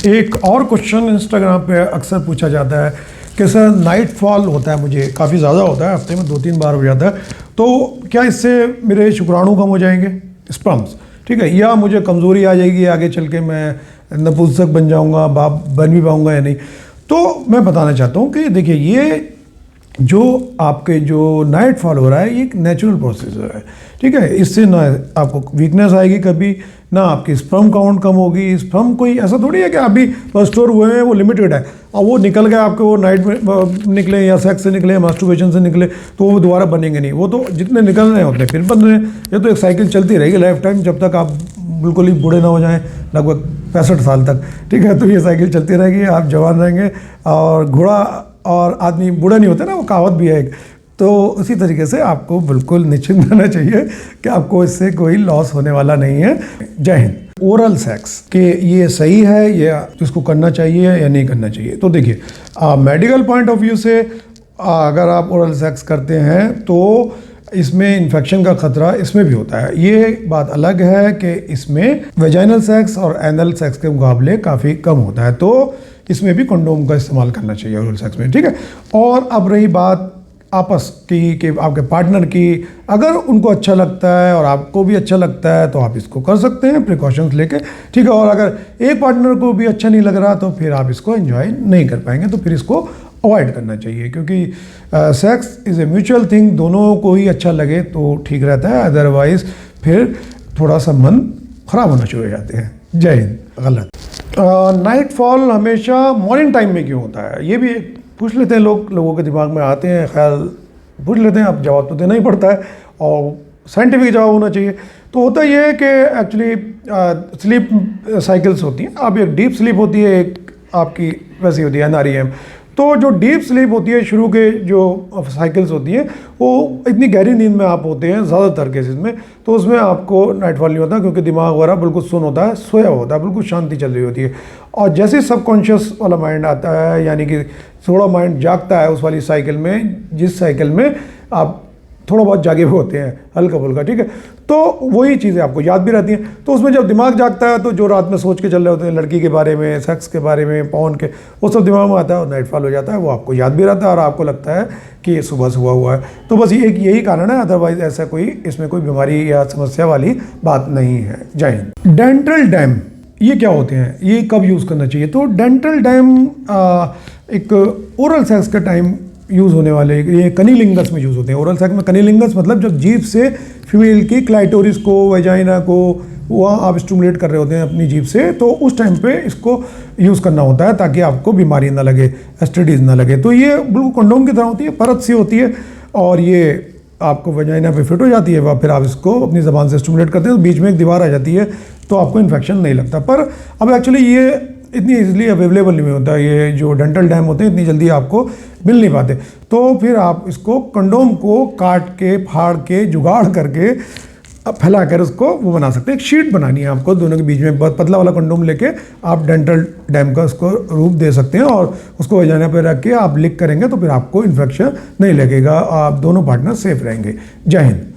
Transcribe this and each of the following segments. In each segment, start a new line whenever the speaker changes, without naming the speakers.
एक और question Instagram पे अक्सर पूछा जाता है कि सर नाइट फॉल होता है, मुझे काफ़ी ज़्यादा होता है, हफ्ते में 2-3 बार हो जाता है, तो क्या इससे मेरे शुक्राणु कम हो जाएंगे, स्पर्म्स, ठीक है, या मुझे कमज़ोरी आ जाएगी, आगे चल के मैं नपुंसक बन जाऊंगा, बाप बन भी पाऊंगा या नहीं। तो मैं बताना चाहता हूँ कि देखिए, ये जो आपके जो नाइट फॉल हो रहा है ये एक नेचुरल प्रोसेस है, ठीक है। इससे ना आपको वीकनेस आएगी कभी, ना आपकी स्पर्म काउंट कम होगी। स्पर्म कोई ऐसा थोड़ी है कि अभी स्टोर हुए हैं, वो लिमिटेड है और वो निकल गए आपके, वो नाइट में निकले या सेक्स से निकले, मास्टरबेशन से निकले, तो वो दोबारा बनेंगे नहीं। वो तो जितने निकल रहे हैं उतने फिर बन रहे हैं। ये तो एक साइकिल चलती रहेगी लाइफ टाइम, जब तक आप बिल्कुल ही बूढ़े ना हो जाएं, लगभग 65 साल तक, ठीक है। तो ये साइकिल चलती रहेगी, आप जवान रहेंगे। और घोड़ा और आदमी बूढ़ा नहीं होता ना, वो कहावत भी है एक। तो उसी तरीके से आपको बिल्कुल निश्चिंत रहना चाहिए कि आपको इससे कोई लॉस होने वाला नहीं है। जय हिंद। ओरल सेक्स कि ये सही है या इसको करना चाहिए या नहीं करना चाहिए, तो देखिए मेडिकल पॉइंट ऑफ व्यू से अगर आप ओरल सेक्स करते हैं तो इसमें इन्फेक्शन का खतरा इसमें भी होता है। ये बात अलग है कि इसमें वेजाइनल सेक्स और एनल सेक्स के मुकाबले काफ़ी कम होता है, तो इसमें भी कंडोम का इस्तेमाल करना चाहिए ओरल सेक्स में, ठीक है। और अब रही बात आपस की कि आपके पार्टनर की, अगर उनको अच्छा लगता है और आपको भी अच्छा लगता है तो आप इसको कर सकते हैं प्रिकॉशंस लेके, ठीक है। और अगर एक पार्टनर को भी अच्छा नहीं लग रहा तो फिर आप इसको एंजॉय नहीं कर पाएंगे, तो फिर इसको अवॉइड करना चाहिए, क्योंकि sex is a mutual thing. दोनों को ही अच्छा लगे तो ठीक रहता है, अदरवाइज फिर थोड़ा सा मन ख़राब होना शुरू हो जाते हैं। जय हिंद। गलत। नाइट फॉल हमेशा मॉर्निंग टाइम में क्यों होता है, ये भी पूछ लेते हैं लोगों के दिमाग में आते हैं, ख्याल पूछ लेते हैं। अब जवाब तो देना ही पड़ता है और साइंटिफिक जवाब होना चाहिए। तो होता ये है कि एक्चुअली स्लीप साइकिल्स होती हैं। अब एक डीप स्लीप होती है, एक आपकी वैसी होती है NREM। तो जो डीप स्लीप होती है, शुरू के जो साइकिल्स होती हैं, वो इतनी गहरी नींद में आप होते हैं ज़्यादातर केसेस में, तो उसमें आपको नाइट फॉल नहीं होता, क्योंकि दिमाग वगैरह बिल्कुल सुन होता है, सोया होता है, बिल्कुल शांति चल रही होती है। और जैसे सबकॉन्शियस वाला माइंड आता है, यानी कि थोड़ा माइंड जागता है उस वाली साइकिल में, जिस साइकिल में आप थोड़ा बहुत जागे हुए होते हैं, हल्का फुल्का, ठीक है, तो वही चीज़ें आपको याद भी रहती हैं। तो उसमें जब दिमाग जागता है तो जो रात में सोच के चल रहे होते हैं लड़की के बारे में, सेक्स के बारे में, पौन के, वो सब दिमाग में आता है और नाइट फॉल हो जाता है। वो आपको याद भी रहता है और आपको लगता है कि ये सुबह हुआ है। तो बस एक यही कारण है, अदरवाइज ऐसा कोई इसमें कोई बीमारी या समस्या वाली बात नहीं है। जय हिंद। डेंटल डैम ये क्या होते हैं, ये कब यूज़ करना चाहिए? तो डेंटल डैम एक ओरल सेक्स का टाइम यूज़ होने वाले, ये कनीलिंगस में यूज़ होते हैं। ओरल सेक्स में कनीलिंगस मतलब जब जीभ से फीमेल की क्लाइटोरिस को, वेजाइना को, वहाँ आप स्टिमुलेट कर रहे होते हैं अपनी जीभ से, तो उस टाइम पे इसको यूज़ करना होता है ताकि आपको बीमारी ना लगे, एसटीडीज ना लगे। तो ये बिल्कुल कंडोम की तरह होती है, परत सी होती है और ये आपको वेजाइना पे फिट हो जाती है। वह फिर आप इसको अपनी ज़बान से स्टिमुलेट करते हैं तो बीच में एक दीवार आ जाती है, तो आपको इन्फेक्शन नहीं लगता। पर अब एक्चुअली ये इतनी ईजिली अवेलेबल नहीं होता, ये जो डेंटल डैम होते हैं इतनी जल्दी आपको मिल नहीं पाते। तो फिर आप इसको कंडोम को काट के, फाड़ के, जुगाड़ करके, फैला कर उसको वो बना सकते हैं। एक शीट बनानी है आपको, दोनों के बीच में बहुत पतला वाला कंडोम लेके आप डेंटल डैम का उसको रूप दे सकते हैं और उसको वजाना पर रख के आप लिक करेंगे तो फिर आपको इन्फेक्शन नहीं लगेगा, आप दोनों पार्टनर सेफ रहेंगे। जय हिंद।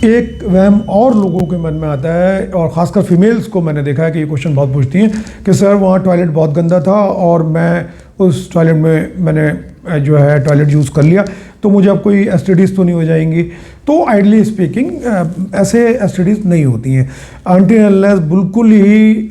एक वहम और लोगों के मन में आता है, और ख़ासकर फीमेल्स को मैंने देखा है कि ये क्वेश्चन बहुत पूछती हैं कि सर वहाँ टॉयलेट बहुत गंदा था और मैं उस टॉयलेट में मैंने जो है टॉयलेट यूज़ कर लिया, तो मुझे अब कोई एसटीडीज़ तो नहीं हो जाएंगी? तो आइडली स्पीकिंग ऐसे एसटीडीज़ नहीं होती हैं अनटिल अनलेस बिल्कुल ही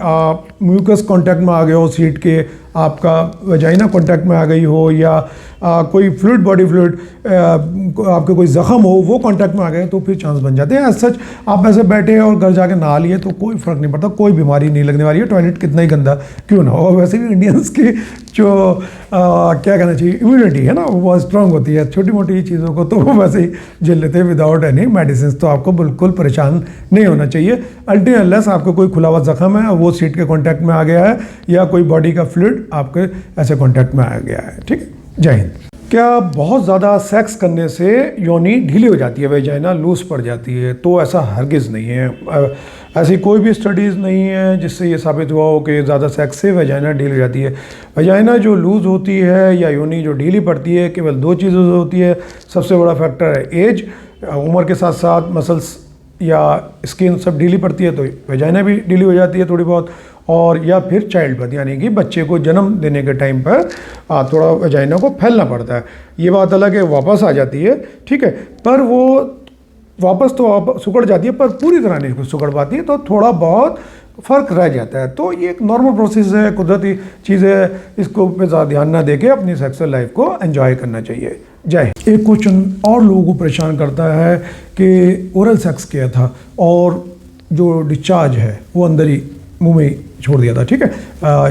म्यूकस कांटेक्ट में आ गए हो सीट के, आपका वजाइना कांटेक्ट में आ गई हो, या कोई फ्लूइड, बॉडी फ्लूइड, आपके कोई ज़ख़म हो वो कांटेक्ट में आ गए, तो फिर चांस बन जाते हैं। एज सच आप ऐसे बैठे और घर जाके नहा लिए तो कोई फ़र्क नहीं पड़ता, कोई बीमारी नहीं लगने वाली है, टॉयलेट कितना ही गंदा क्यों ना हो। वैसे भी इंडियंस की जो क्या कहना चाहिए, इम्यूनिटी है ना, वो बहुत स्ट्रांग होती है, छोटी मोटी चीज़ों को तो वो वैसे ही झेल लेते हैं विदाउट एनी मेडिसिन। तो आपको बिल्कुल परेशान नहीं होना चाहिए अल्टी अनलेस आपको कोई खुला हुआ ज़ख़म है, वो सीट के कॉन्टैक्ट में आ गया है, या कोई बॉडी का फ्लूइड आपके ऐसे कॉन्टैक्ट में आ गया है, ठीक है। जय हिंद। क्या बहुत ज़्यादा सेक्स करने से योनि ढीली हो जाती है, वेजाइना लूज पड़ जाती है? तो ऐसा हरगिज़ नहीं है। ऐसी कोई भी स्टडीज़ नहीं है जिससे ये साबित हुआ हो कि ज़्यादा सेक्स से वेजाइना ढीली हो जाती है। वेजाइना जो लूज़ होती है या योनि जो ढीली पड़ती है, केवल 2 चीज़ों से होती है। सबसे बड़ा फैक्टर है एज, उम्र के साथ साथ मसल्स या स्किन सब ढीली पड़ती है तो वेजाइना भी ढीली हो जाती है थोड़ी बहुत। और या फिर चाइल्ड बर्थ, यानी कि बच्चे को जन्म देने के टाइम पर थोड़ा वजाइना को फैलना पड़ता है। ये बात अलग है, वापस आ जाती है, ठीक है, पर वो वापस तो सिकुड़ जाती है पर पूरी तरह नहीं सिकुड़ पाती है, तो थोड़ा बहुत फ़र्क रह जाता है। तो ये एक नॉर्मल प्रोसेस है, कुदरती चीज़ है, इसको पे ज़्यादा ध्यान ना देके अपनी सेक्सुअल लाइफ को एंजॉय करना चाहिए। जय। एक क्वेश्चन और लोगों को परेशान करता है कि ओरल सेक्स किया था और जो डिस्चार्ज है वो अंदर ही मुंह में छोड़ दिया था, ठीक है,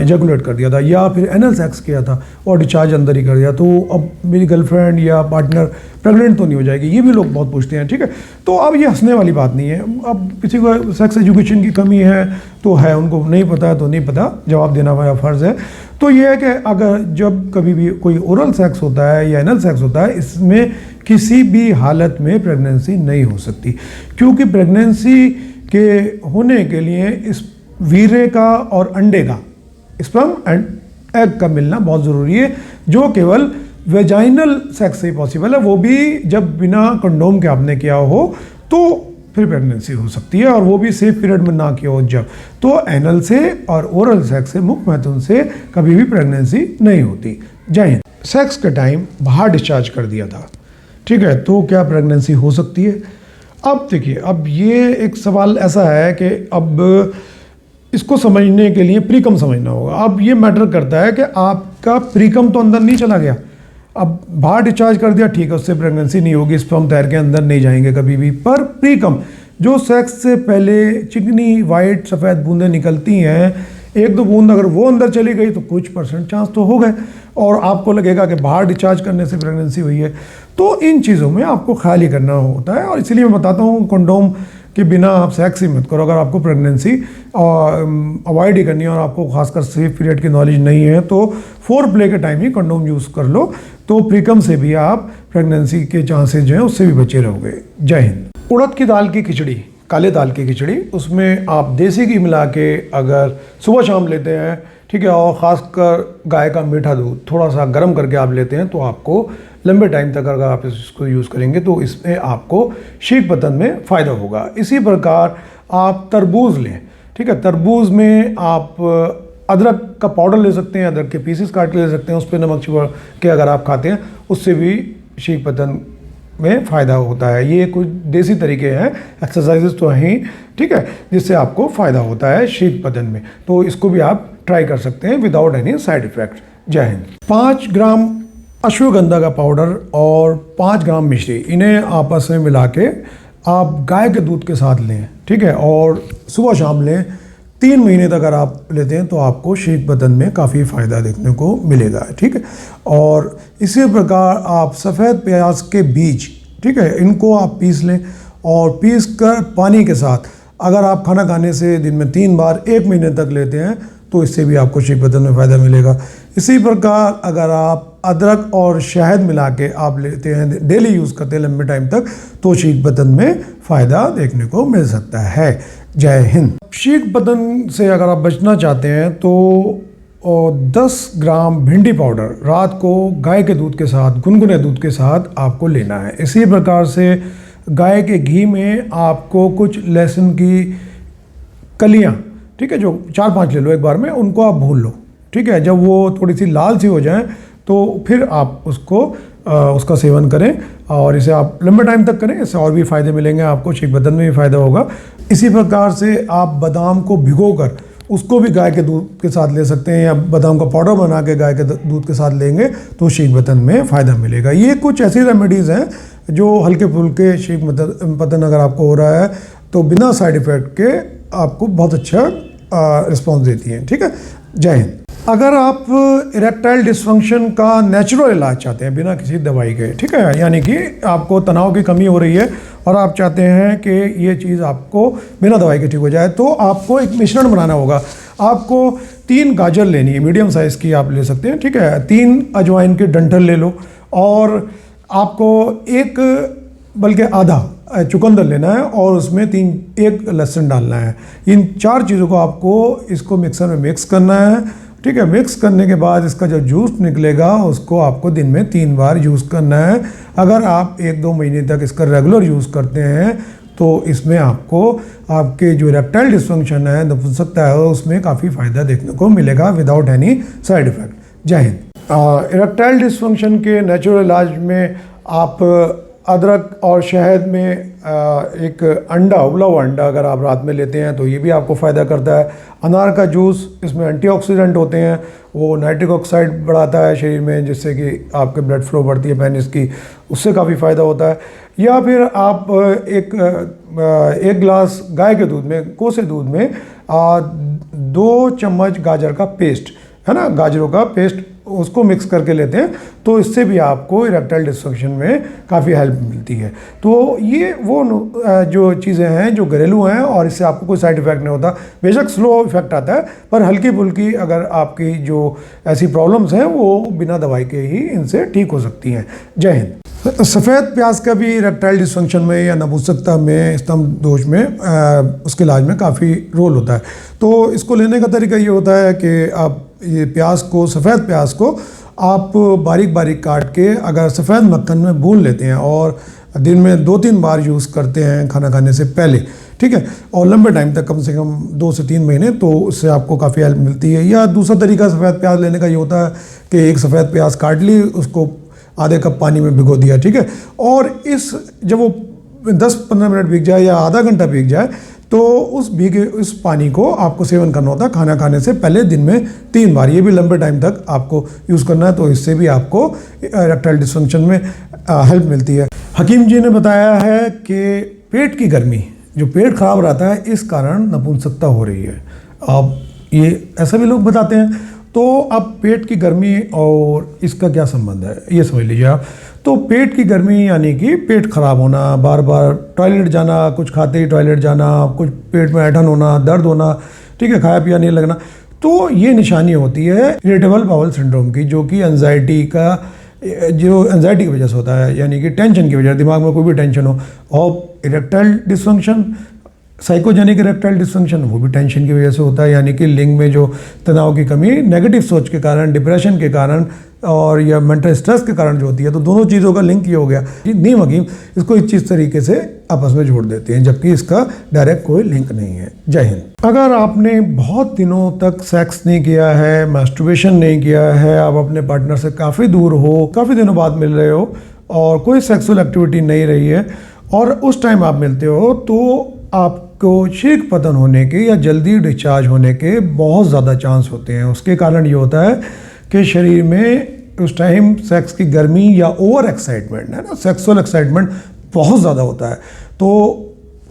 इजैकुलेट कर दिया था, या फिर एनल सेक्स किया था और डिस्चार्ज अंदर ही कर दिया, तो अब मेरी गर्लफ्रेंड या पार्टनर प्रेग्नेंट तो नहीं हो जाएगी? ये भी लोग बहुत पूछते हैं, ठीक है। तो अब ये हंसने वाली बात नहीं है। अब किसी को सेक्स एजुकेशन की कमी है तो है, उनको नहीं पता है तो नहीं पता, जवाब देना हमारा फ़र्ज़ है। तो ये है कि अगर जब कभी भी कोई ओरल सेक्स होता है या एनल सेक्स होता है, इसमें किसी भी हालत में प्रेगनेंसी नहीं हो सकती, क्योंकि प्रेगनेंसी के होने के लिए इस वीर्य का और अंडे का, स्पर्म एंड एग का मिलना बहुत ज़रूरी है, जो केवल वेजाइनल सेक्स से ही पॉसिबल है, वो भी जब बिना कंडोम के आपने किया हो तो फिर प्रेगनेंसी हो सकती है, और वो भी सेफ पीरियड में ना किया हो जब। तो एनल से और ओरल सेक्स से, मुख मैथुन से कभी भी प्रेगनेंसी नहीं होती। जय हिंद। सेक्स के टाइम बाहर डिस्चार्ज कर दिया था, ठीक है, तो क्या प्रेगनेंसी हो सकती है? अब देखिए, अब ये एक सवाल ऐसा है कि अब इसको समझने के लिए प्रीकम समझना होगा। अब ये मैटर करता है कि आपका प्रीकम तो अंदर नहीं चला गया, अब बाहर डिस्चार्ज कर दिया, ठीक है, उससे प्रेगनेंसी नहीं होगी, स्पर्म तैर के अंदर नहीं जाएंगे कभी भी। पर प्रीकम, जो सेक्स से पहले चिकनी वाइट सफ़ेद बूंदें निकलती हैं, एक दो बूंद अगर वो अंदर चली गई तो कुछ परसेंट चांस तो हो गए, और आपको लगेगा कि बाहर डिस्चार्ज करने से प्रेगनेंसी हुई है। तो इन चीज़ों में आपको ख्याल ही करना होता है, और इसलिए मैं बताता हूँ कंडोम के बिना आप सेक्स ही मत करो। अगर आपको प्रेगनेंसी अवॉइड ही करनी है और आपको खासकर सेफ पीरियड की नॉलेज नहीं है, तो फोर प्ले के टाइम ही कंडोम यूज़ कर लो, तो प्रीकम से भी आप प्रेगनेंसी के चांसेस जो हैं उससे भी बचे रहोगे। जय हिंद। उड़द की दाल की खिचड़ी, काले दाल की खिचड़ी, उसमें आप देसी घी मिला के अगर सुबह शाम लेते हैं, ठीक है, और ख़ासकर गाय का मीठा दूध थोड़ा सा गर्म करके आप लेते हैं, तो आपको लंबे टाइम तक अगर आप इसको यूज़ करेंगे तो इसमें आपको शीत पतन में फ़ायदा होगा। इसी प्रकार आप तरबूज़ लें, ठीक है, तरबूज़ में आप अदरक का पाउडर ले सकते हैं, अदरक के पीसेस काट के ले सकते हैं, उस पर नमक छिड़क के अगर आप खाते हैं, उससे भी शीत पतन में फ़ायदा होता है। ये कुछ देसी तरीके हैं, एक्सरसाइजेस तो हैं, ठीक है, जिससे आपको फ़ायदा होता है शीत पतन में, तो इसको भी आप ट्राई कर सकते हैं विदाउट एनी साइड इफ़ेक्ट। जय हिंद। 5 ग्राम अश्वगंधा का पाउडर और 5 ग्राम मिश्री, इन्हें आपस में मिला के आप गाय के दूध के साथ लें, ठीक है, और सुबह शाम लें। 3 महीने तक अगर आप लेते हैं तो आपको शीत पतन में काफ़ी फ़ायदा देखने को मिलेगा, ठीक है। और इसी प्रकार आप सफ़ेद प्याज के बीज, ठीक है, इनको आप पीस लें, और पीस कर पानी के साथ अगर आप खाना खाने से दिन में 3 बार 1 महीने तक लेते हैं तो इससे भी आपको शीत पतन में फ़ायदा मिलेगा। इसी प्रकार अगर आप अदरक और शहद मिला के आप लेते हैं, डेली यूज़ करते हैं लंबे टाइम तक, तो शीत पतन में फ़ायदा देखने को मिल सकता है। जय हिंद। शीत पतन से अगर आप बचना चाहते हैं तो 10 ग्राम भिंडी पाउडर रात को गाय के दूध के साथ, गुनगुने दूध के साथ आपको लेना है। इसी प्रकार से गाय के घी में आपको कुछ लहसुन की कलियाँ, ठीक है, जो 4-5 ले लो एक बार में, उनको आप भून लो, ठीक है। जब वो थोड़ी सी लाल सी हो जाए तो फिर आप उसका सेवन करें, और इसे आप लंबे टाइम तक करें, इससे और भी फ़ायदे मिलेंगे आपको, शीत पतन में भी फ़ायदा होगा। इसी प्रकार से आप बादाम को भिगोकर उसको भी गाय के दूध के साथ ले सकते हैं, या बादाम का पाउडर बना के गाय के दूध के साथ लेंगे तो शीत पतन में फ़ायदा मिलेगा। ये कुछ ऐसी रेमेडीज़ हैं जो हल्के फुल्के शीत पतन अगर आपको हो रहा है तो बिना साइड इफ़ेक्ट के आपको बहुत अच्छा रिस्पॉन्स देती हैं, ठीक है। जय हिंद। अगर आप इरेक्टाइल डिसफंक्शन का नेचुरल इलाज चाहते हैं बिना किसी दवाई के, ठीक है, यानी कि आपको तनाव की कमी हो रही है और आप चाहते हैं कि ये चीज़ आपको बिना दवाई के ठीक हो जाए, तो आपको एक मिश्रण बनाना होगा। आपको 3 गाजर लेनी है, मीडियम साइज़ की आप ले सकते हैं, ठीक है, 3 अजवाइन के डंठल ले लो, और आपको बल्कि आधा चुकंदर लेना है, और उसमें 1 लहसुन डालना है। इन 4 चीज़ों को आपको इसको मिक्सर में मिक्स करना है, ठीक है। मिक्स करने के बाद इसका जो जूस निकलेगा उसको आपको दिन में 3 बार यूज़ करना है। अगर आप 1-2 महीने तक इसका रेगुलर यूज़ करते हैं तो इसमें आपको आपके जो इरेक्टाइल डिस्फंक्शन है, नपुंसकता है, उसमें काफ़ी फ़ायदा देखने को मिलेगा विदाउट एनी साइड इफ़ेक्ट। जय हिंद। इरेक्टाइल डिस्फंक्शन के नेचुरल इलाज में आप अदरक और शहद में एक अंडा, उबला हुआ अंडा अगर आप रात में लेते हैं तो ये भी आपको फ़ायदा करता है। अनार का जूस, इसमें एंटीऑक्सीडेंट होते हैं, वो नाइट्रिक ऑक्साइड बढ़ाता है शरीर में, जिससे कि आपके ब्लड फ्लो बढ़ती है पेनिस की, उससे काफ़ी फ़ायदा होता है। या फिर आप एक गिलास गाय के दूध में, कोसे दूध में 2 चम्मच गाजर का पेस्ट है ना, गाजरों का पेस्ट, उसको मिक्स करके लेते हैं तो इससे भी आपको इरेक्टाइल डिस्फंक्शन में काफ़ी हेल्प मिलती है। तो ये वो जो चीज़ें हैं जो घरेलू हैं और इससे आपको कोई साइड इफ़ेक्ट नहीं होता। बेशक स्लो इफेक्ट आता है, पर हल्की फुल्की अगर आपकी जो ऐसी प्रॉब्लम्स हैं वो बिना दवाई के ही इनसे ठीक हो सकती हैं। जय हिंद। सफ़ेद प्याज का भी इरेक्टाइल डिस्फंक्शन में या नपुंसकता में, स्तंभ दोष में, उसके इलाज में काफ़ी रोल होता है। तो इसको लेने का तरीका ये होता है कि आप ये प्याज को, सफ़ेद प्याज को आप बारीक बारीक काट के अगर सफ़ेद मक्खन में भून लेते हैं और दिन में 2-3 बार यूज़ करते हैं खाना खाने से पहले, ठीक है, और लंबे टाइम तक, कम से कम 2 से 3 महीने, तो उससे आपको काफ़ी हेल्प मिलती है। या दूसरा तरीका सफ़ेद प्याज लेने का ये होता है कि एक सफ़ेद प्याज काट ली, उसको आधे कप पानी में भिगो दिया, ठीक है, और जब वो 10-15 मिनट भीग जाए या आधा घंटा भीग जाए तो उस पानी को आपको सेवन करना होता है खाना खाने से पहले, दिन में 3 बार। ये भी लंबे टाइम तक आपको यूज़ करना है, तो इससे भी आपको इरेक्टाइल डिस्फंक्शन में हेल्प मिलती है। हकीम जी ने बताया है कि पेट की गर्मी, जो पेट खराब रहता है, इस कारण नपुंसकता हो रही है। अब ये ऐसा भी लोग बताते हैं। तो अब पेट की गर्मी और इसका क्या संबंध है, ये समझ लीजिए आप। तो पेट की गर्मी यानी कि पेट खराब होना, बार बार टॉयलेट जाना, कुछ खाते ही टॉयलेट जाना, कुछ पेट में ऐंठन होना, दर्द होना, ठीक है, खाया पिया नहीं लगना, तो ये निशानी होती है इरिटेबल बाउल सिंड्रोम की, जो कि एंजाइटी की वजह से होता है, यानी कि टेंशन की वजह से, दिमाग में कोई भी टेंशन हो। और erectile dysfunction, psychogenic erectile dysfunction, वो भी टेंशन की वजह से होता है, यानी कि लिंग में जो तनाव की कमी, नेगेटिव सोच के कारण, डिप्रेशन के कारण और या मेंटल स्ट्रेस के कारण जो होती है। तो दोनों चीज़ों का लिंक ये हो गया कि नीम हकीम इसको इस चीज़ तरीके से आपस में जोड़ देते हैं, जबकि इसका डायरेक्ट कोई लिंक नहीं है। जय हिंद। अगर आपने बहुत दिनों तक सेक्स नहीं किया है, मास्टरबेशन नहीं किया है, आप अपने पार्टनर से काफ़ी दूर हो, काफ़ी दिनों बाद मिल रहे हो और कोई सेक्सुअल एक्टिविटी नहीं रही है, और उस टाइम आप मिलते हो, तो आपको शीघ्र पतन होने के या जल्दी डिस्चार्ज होने के बहुत ज़्यादा चांस होते हैं। उसके कारण ये होता है कि शरीर में उस टाइम सेक्स की गर्मी या ओवर एक्साइटमेंट है ना, सेक्सुअल एक्साइटमेंट बहुत ज़्यादा होता है। तो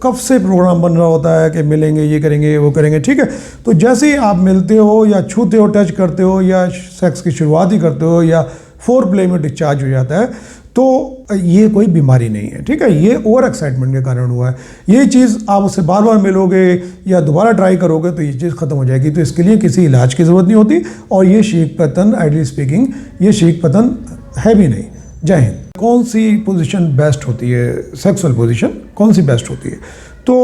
कब से प्रोग्राम बन रहा होता है कि मिलेंगे, ये करेंगे, वो करेंगे, ठीक है। तो जैसे ही आप मिलते हो या छूते हो, टच करते हो या सेक्स की शुरुआत ही करते हो या फोर प्ले में डिस्चार्ज हो जाता है, तो ये कोई बीमारी नहीं है, ठीक है, ये ओवर एक्साइटमेंट के कारण हुआ है। ये चीज़ आप उससे बार बार मिलोगे या दोबारा ट्राई करोगे तो ये चीज़ ख़त्म हो जाएगी। तो इसके लिए किसी इलाज की ज़रूरत नहीं होती, और ये शीघ्र पतन, आइडली स्पीकिंग, ये शीघ्र पतन है भी नहीं। जय हिंद। कौन सी पोजीशन बेस्ट होती है, सेक्सुअल पोजीशन कौन सी बेस्ट होती है? तो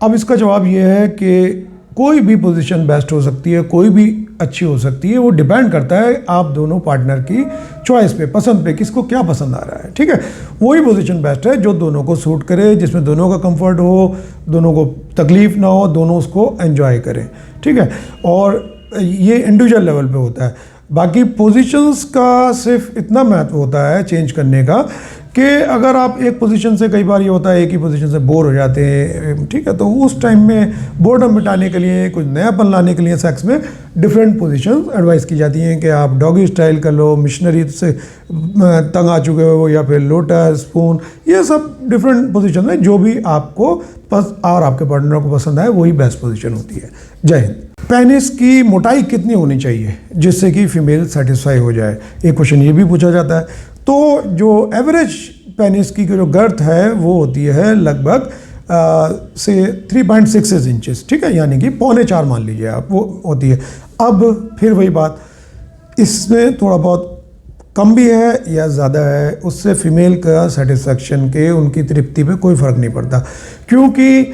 अब इसका जवाब ये है कि कोई भी पोजीशन बेस्ट हो सकती है, कोई भी अच्छी हो सकती है। वो डिपेंड करता है आप दोनों पार्टनर की चॉइस पे, पसंद पे, किसको क्या पसंद आ रहा है, ठीक है। वही पोजीशन बेस्ट है जो दोनों को सूट करे, जिसमें दोनों का कंफर्ट हो, दोनों को तकलीफ ना हो, दोनों उसको एंजॉय करें, ठीक है। और ये इंडिविजुअल लेवल पे होता है। बाकी पोजीशंस का सिर्फ इतना महत्व होता है चेंज करने का कि अगर आप एक पोजीशन से, कई बार ये होता है एक ही पोजीशन से बोर हो जाते हैं, ठीक है, तो उस टाइम में बोर्डम मिटाने के लिए, कुछ नयापन लाने के लिए सेक्स में डिफरेंट पोजीशंस एडवाइस की जाती हैं कि आप डॉगी स्टाइल कर लो, मिशनरी से तंग आ चुके हो, या फिर लोटस, स्पून, ये सब डिफरेंट पोजीशन है। जो भी आपको और आपके पार्टनर को पसंद आए वही बेस्ट पोजीशन होती है। जय हिंद। पेनिस की मोटाई कितनी होनी चाहिए जिससे कि फीमेल सेटिस्फाई हो जाए, एक क्वेश्चन ये भी पूछा जाता है। तो जो एवरेज पेनिस की जो गर्थ है वो होती है लगभग से 3.66 इंचेस, ठीक है, यानी कि 3.25 मान लीजिए आप, वो होती है। अब फिर वही बात, इसमें थोड़ा बहुत कम भी है या ज़्यादा है, उससे फीमेल का सेटिस्फैक्शन के, उनकी तृप्ति पे कोई फ़र्क नहीं पड़ता, क्योंकि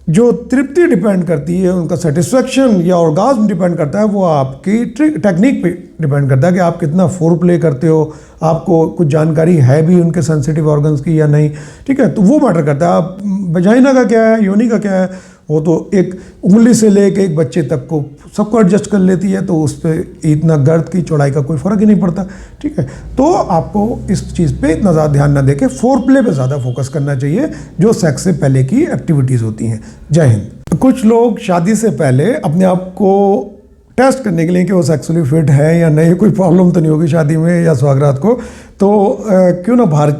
जो तृप्ति डिपेंड करती है, उनका सेटिस्फेक्शन या ऑर्गाज्म डिपेंड करता है, वो आपकी टेक्निक पे डिपेंड करता है कि आप कितना फोर प्ले करते हो, आपको कुछ जानकारी है भी उनके सेंसिटिव ऑर्गन्स की या नहीं, ठीक है। तो वो मैटर करता है। आप वजाइना का क्या है, योनि का क्या है, वो तो एक उंगली से लेके एक बच्चे तक को सबको एडजस्ट कर लेती है, तो उस पर इतना गर्द की चौड़ाई का कोई फ़र्क ही नहीं पड़ता, ठीक है। तो आपको इस चीज़ पे इतना ज़्यादा ध्यान ना देके फोर प्ले पे ज़्यादा फोकस करना चाहिए, जो सेक्स से पहले की एक्टिविटीज़ होती हैं। जय हिंद। कुछ लोग शादी से पहले अपने आप को टेस्ट करने के लिए कि वो सेक्सुअली फिट है या नहीं, कोई प्रॉब्लम तो नहीं होगी शादी में या सुहागरात को, तो क्यों ना बाहर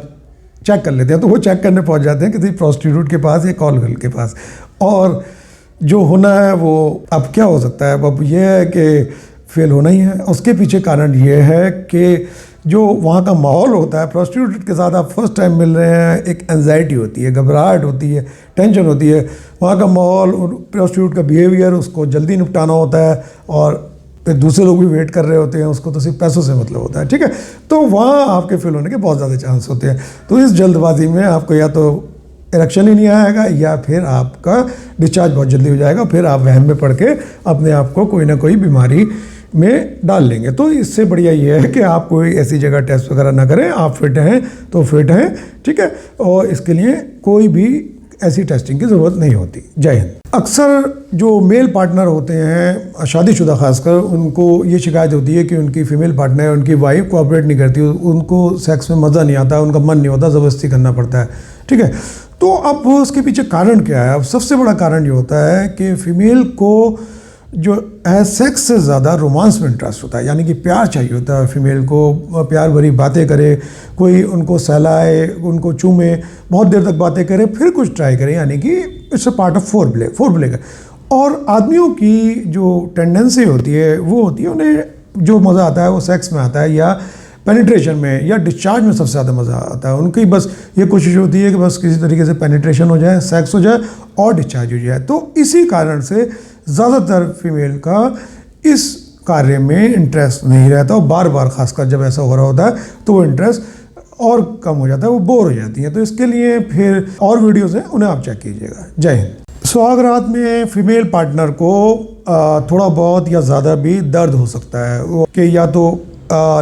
चेक कर लेते हैं। तो वो चेक करने पहुंच जाते हैं किसी प्रोस्टिट्यूट के पास या कॉल गर्ल के पास, और जो होना है वो अब क्या हो सकता है, अब ये है कि फेल होना ही है। उसके पीछे कारण ये है कि जो वहाँ का माहौल होता है, प्रोस्टिट्यूट के साथ आप फर्स्ट टाइम मिल रहे हैं, एक एंजाइटी होती है, घबराहट होती है, टेंशन होती है। वहाँ का माहौल, प्रोस्टिट्यूट का बिहेवियर, उसको जल्दी निपटाना होता है, और फिर दूसरे लोग भी वेट कर रहे होते हैं, उसको तो सिर्फ पैसों से मतलब होता है, ठीक है। तो वहाँ आपके फेल होने के बहुत ज़्यादा चांस होते हैं। तो इस जल्दबाजी में आपको या तो इरेक्शन ही नहीं आएगा, या फिर आपका डिस्चार्ज बहुत जल्दी हो जाएगा, फिर आप वहम में पड़ के अपने आप को कोई ना कोई बीमारी में डाल लेंगे। तो इससे बढ़िया ये है कि आप कोई ऐसी जगह टेस्ट वगैरह ना करें। आप फिट हैं तो फिट हैं, ठीक है, और इसके लिए कोई भी ऐसी टेस्टिंग की ज़रूरत नहीं होती। जय हिंद। अक्सर जो मेल पार्टनर होते हैं शादीशुदा, खासकर उनको ये शिकायत होती है कि उनकी फीमेल पार्टनर, उनकी वाइफ कोऑपरेट नहीं करती, उनको सेक्स में मज़ा नहीं आता, उनका मन नहीं होता, ज़बरदस्ती करना पड़ता है, ठीक है। तो अब उसके पीछे कारण क्या है? अब सबसे बड़ा कारण ये होता है कि फीमेल को जो है सेक्स से ज़्यादा रोमांस में इंटरेस्ट होता है, यानी कि प्यार चाहिए होता है फीमेल को, प्यार भरी बातें करे, कोई उनको सहलाए, उनको चूमे, बहुत देर तक बातें करे, फिर कुछ ट्राई करे, यानी कि it's a part of four play का। और आदमियों की जो टेंडेंसी होती है वो होती है, उन्हें जो मज़ा आता है वो सेक्स में आता है, या पेनिट्रेशन में, या डिस्चार्ज में सबसे ज़्यादा मज़ा आता है। उनकी बस ये कोशिश होती है कि बस किसी तरीके से पेनिट्रेशन हो जाए, सेक्स हो जाए और डिस्चार्ज हो जाए। तो इसी कारण से ज़्यादातर फीमेल का इस कार्य में इंटरेस्ट नहीं रहता, और बार बार खासकर जब ऐसा हो रहा होता है तो वो इंटरेस्ट और कम हो जाता है, वो बोर हो जाती हैं। तो इसके लिए फिर और वीडियोज़ हैं, उन्हें आप चेक कीजिएगा। जय हिंद। सुहागरात में फीमेल पार्टनर को थोड़ा बहुत या ज़्यादा भी दर्द हो सकता है, वो कि या तो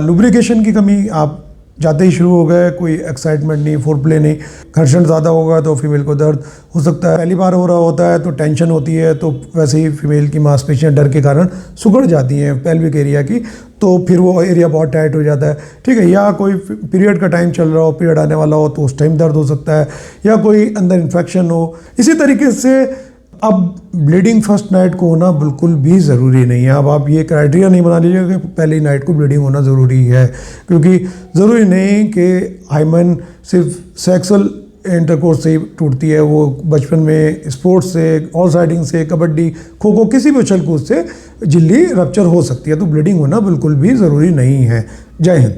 लुब्रिकेशन की कमी, आप जाते ही शुरू हो गए, कोई एक्साइटमेंट नहीं, फोर प्ले नहीं, घर्षण ज़्यादा होगा तो फीमेल को दर्द हो सकता है। पहली बार हो रहा होता है तो टेंशन होती है, तो वैसे ही फीमेल की मांसपेशियां डर के कारण सुगड़ जाती हैं पेल्विक एरिया की, तो फिर वो एरिया बहुत टाइट हो जाता है, ठीक है। या कोई पीरियड का टाइम चल रहा हो, पीरियड आने वाला हो, तो उस टाइम दर्द हो सकता है, या कोई अंदर इन्फेक्शन हो। इसी तरीके से अब ब्लीडिंग फर्स्ट नाइट को होना बिल्कुल भी ज़रूरी नहीं है। अब आप ये क्राइटेरिया नहीं बना लीजिएगा कि पहली नाइट को ब्लीडिंग होना ज़रूरी है, क्योंकि ज़रूरी नहीं कि हाइमन सिर्फ सेक्सुअल इंटरकोर्स से ही टूटती है। वो बचपन में स्पोर्ट्स से, हॉर्स राइडिंग से, कबड्डी, खो खो, किसी भी उछल कूद से झिल्ली रप्चर हो सकती है। तो ब्लीडिंग होना बिल्कुल भी ज़रूरी नहीं है। जय हिंद।